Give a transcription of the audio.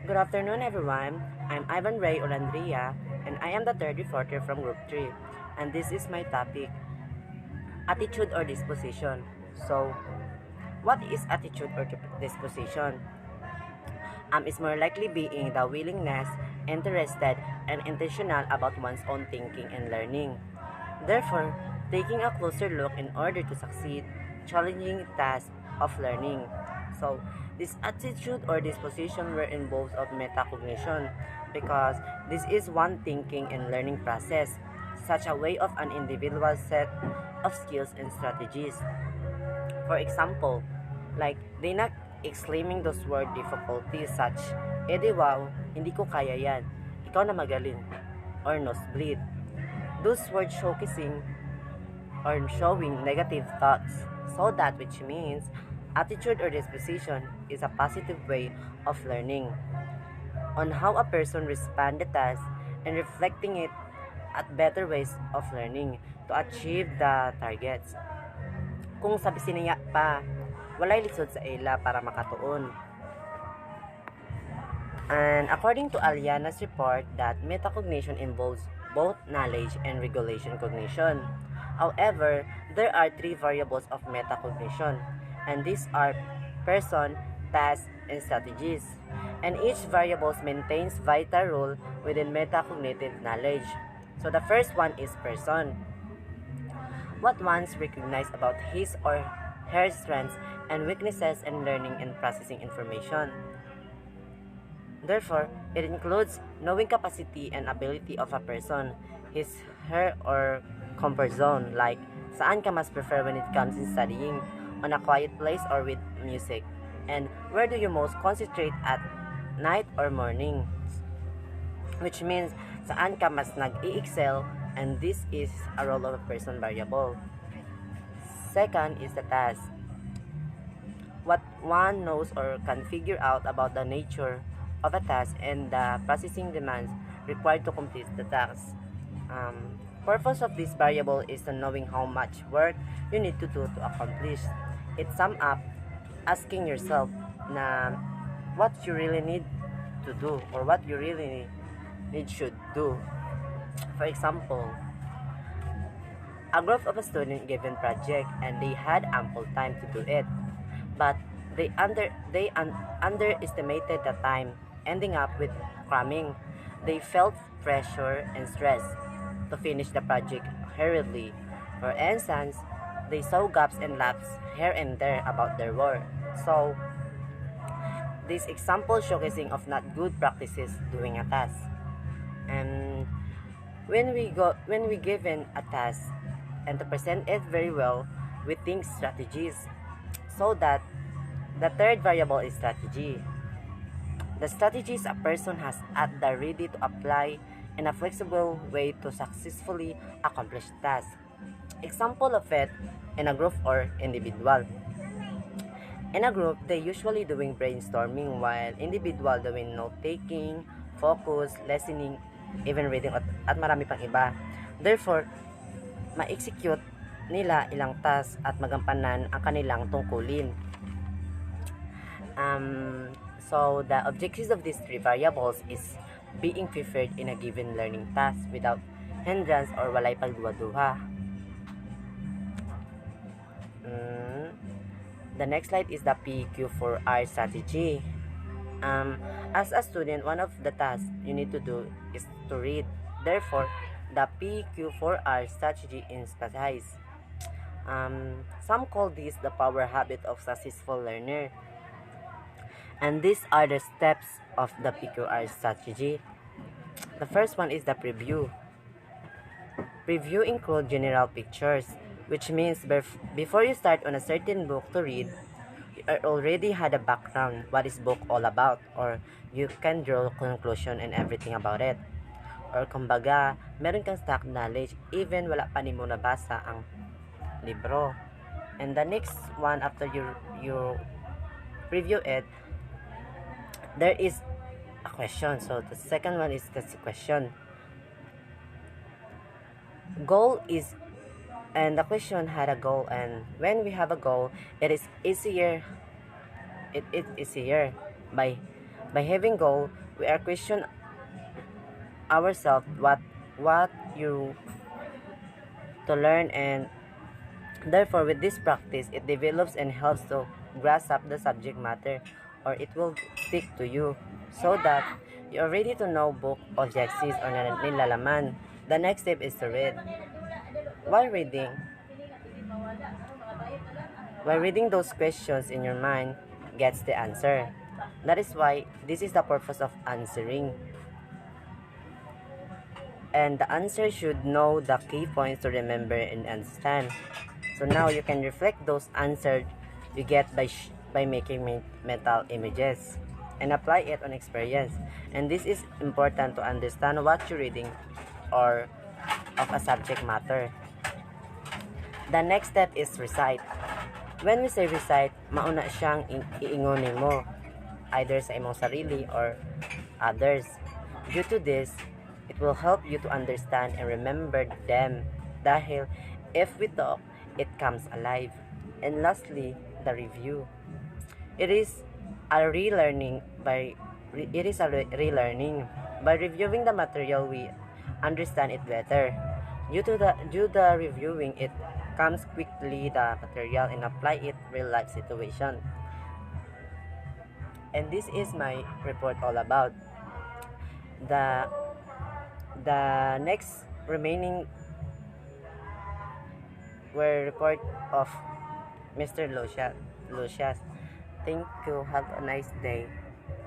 Good afternoon, everyone. I'm Ivan Ray Olandria, and I am the third reporter from Group 3. And this is my topic, attitude or disposition. So, what is attitude or disposition? Is more likely being the willingness, interested, and intentional about one's own thinking and learning. Therefore, taking a closer look in order to succeed, challenging task of learning. So, this attitude or disposition were involved of metacognition because this is one thinking and learning process, such a way of an individual set of skills and strategies. For example, like they not exclaiming those word difficulties such, di wow, hindi ko kaya yan, ikaw na magaling, or nosebleed. Those words showcasing or showing negative thoughts. So that which means attitude or disposition is a positive way of learning on how a person responds to task and reflecting it at better ways of learning to achieve the targets. Kung sabi siniya pa, walay lisod sa ila para makatuon. And according to Aliana's report that metacognition involves both knowledge and regulation cognition. However, there are three variables of metacognition, and these are person, task, and strategies. And each variable maintains vital role within metacognitive knowledge. So the first one is person. What one's recognize about his or her strengths and weaknesses in learning and processing information. Therefore, it includes knowing capacity and ability of a person, his, her, or comfort zone, like saan ka mas prefer when it comes in studying, on a quiet place or with music, and where do you most concentrate at night or morning, which means saan ka mas nag-i-excel, and this is a role of a person variable. Second is the task. What one knows or can figure out about the nature of a task and the processing demands required to complete the task. Purpose of this variable is to knowing how much work you need to do to accomplish. It sum up asking yourself na what you really need to do or what you really need should do. For example, a group of a student given project and they had ample time to do it, but they underestimated the time, ending up with cramming. They felt pressure and stress to finish the project hurriedly. For instance, they saw gaps and laps here and there about their work. So, this example showcasing of not good practices doing a task. And when we given a task and to present it very well, we think strategies. So that the third variable is strategy. The strategies a person has at the ready to apply in a flexible way to successfully accomplish tasks. Example of it in a group or individual. In a group, they usually doing brainstorming while individual doing note-taking, focus, listening, even reading at marami pang iba. Therefore, ma-execute nila ilang task at magampanan ang kanilang tungkulin. So the objectives of these three variables is being preferred in a given learning task without hindrance or walay pagduwa-duha. The next slide is the PQ4R strategy. As a student, one of the tasks you need to do is to read. Therefore, the PQ4R strategy emphasizes. Some call this the power habit of successful learner. And these are the steps of the PQR strategy. The first one is the preview. Preview include general pictures, which means before you start on a certain book to read, you already had a background, what is book all about, or you can draw conclusion and everything about it. Or kumbaga, meron kang stock knowledge even wala pa ni mo nabasa ang libro. And the next one after you preview it, there is a question. So the second one is the question. Goal is, and the question had a goal, and when we have a goal, it is easier by By having goal, we are question ourselves what you to learn, and therefore with this practice it develops and helps to grasp up the subject matter, or it will stick to you so that you are ready to know book objectives or nilalaman. The next step is to read. While reading, while reading those questions in your mind gets the answer. That is why this is the purpose of answering. And the answer should know the key points to remember and understand. So now you can reflect those answers you get by making mental images and apply it on experience. And this is important to understand what you're reading or of a subject matter. The next step is recite. When we say recite, mauna siyang iingonin mo, either sa imong sarili or others. Due to this, it will help you to understand and remember them dahil if we talk, it comes alive. And lastly, the review. It is a relearning. By reviewing the material, we understand it better. Due the reviewing, it comes quickly the material and apply it real life situation. And this is my report all about. The next remaining were report of Mr. Lucias. Thank you. Have a nice day.